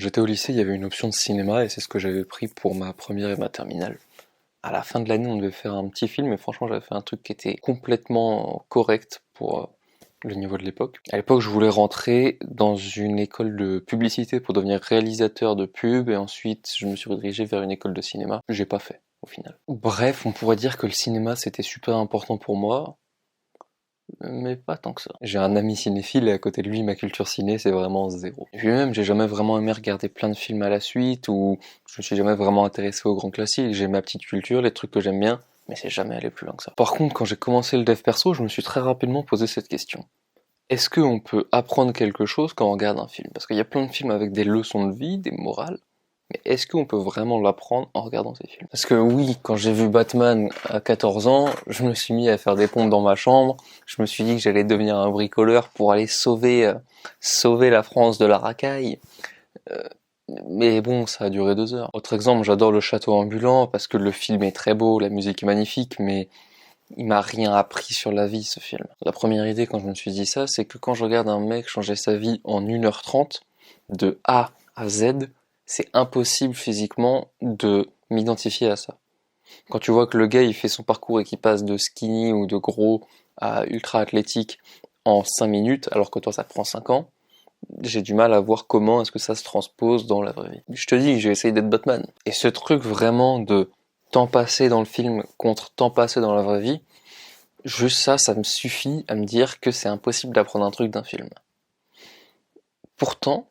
J'étais au lycée, il y avait une option de cinéma et c'est ce que j'avais pris pour ma première et ma terminale. À la fin de l'année, on devait faire un petit film et franchement, j'avais fait un truc qui était complètement correct pour le niveau de l'époque. À l'époque, je voulais rentrer dans une école de publicité pour devenir réalisateur de pub et ensuite, je me suis redirigé vers une école de cinéma. J'ai pas fait, au final. Bref, on pourrait dire que le cinéma, c'était super important pour moi, mais pas tant que ça. J'ai un ami cinéphile et à côté de lui, ma culture ciné, c'est vraiment zéro. Et puis même, j'ai jamais vraiment aimé regarder plein de films à la suite, ou je me suis jamais vraiment intéressé aux grands classiques. J'ai ma petite culture, les trucs que j'aime bien, mais c'est jamais allé plus loin que ça. Par contre, quand j'ai commencé le dev perso, je me suis très rapidement posé cette question. Est-ce qu'on peut apprendre quelque chose quand on regarde un film? Parce qu'il y a plein de films avec des leçons de vie, des morales, mais est-ce qu'on peut vraiment l'apprendre en regardant ces films? Parce que oui, quand j'ai vu Batman à 14 ans, je me suis mis à faire des pompes dans ma chambre, je me suis dit que j'allais devenir un bricoleur pour aller sauver la France de la racaille. Mais bon, ça a duré 2 heures. Autre exemple, j'adore Le Château ambulant parce que le film est très beau, la musique est magnifique, mais il m'a rien appris sur la vie, ce film. La première idée quand je me suis dit ça, c'est que quand je regarde un mec changer sa vie en 1h30, de A à Z, c'est impossible physiquement de m'identifier à ça. Quand tu vois que le gars il fait son parcours et qu'il passe de skinny ou de gros à ultra athlétique en 5 minutes, alors que toi ça te prend 5 ans, j'ai du mal à voir comment est-ce que ça se transpose dans la vraie vie. Je te dis que j'ai essayé d'être Batman. Et ce truc vraiment de temps passé dans le film contre temps passé dans la vraie vie, juste ça me suffit à me dire que c'est impossible d'apprendre un truc d'un film. Pourtant,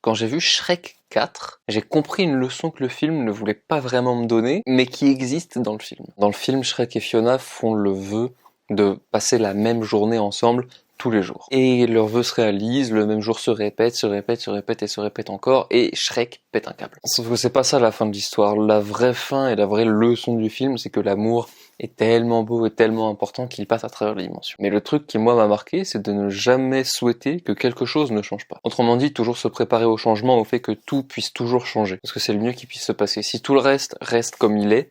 quand j'ai vu Shrek 4, j'ai compris une leçon que le film ne voulait pas vraiment me donner, mais qui existe dans le film. Dans le film, Shrek et Fiona font le vœu de passer la même journée ensemble tous les jours. Et leur vœu se réalise, le même jour se répète, se répète, se répète et se répète encore, et Shrek pète un câble. Sauf que c'est pas ça la fin de l'histoire. La vraie fin et la vraie leçon du film, c'est que l'amour est tellement beau et tellement important qu'il passe à travers les dimensions. Mais le truc qui moi m'a marqué, c'est de ne jamais souhaiter que quelque chose ne change pas. Autrement dit, toujours se préparer au changement, au fait que tout puisse toujours changer. Parce que c'est le mieux qui puisse se passer. Si tout le reste reste comme il est,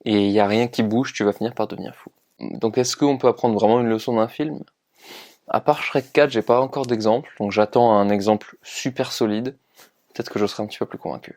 et il y a rien qui bouge, tu vas finir par devenir fou. Donc est-ce qu'on peut apprendre vraiment une leçon d'un film? À part Shrek 4, j'ai pas encore d'exemple, donc j'attends un exemple super solide. Peut-être que je serai un petit peu plus convaincu.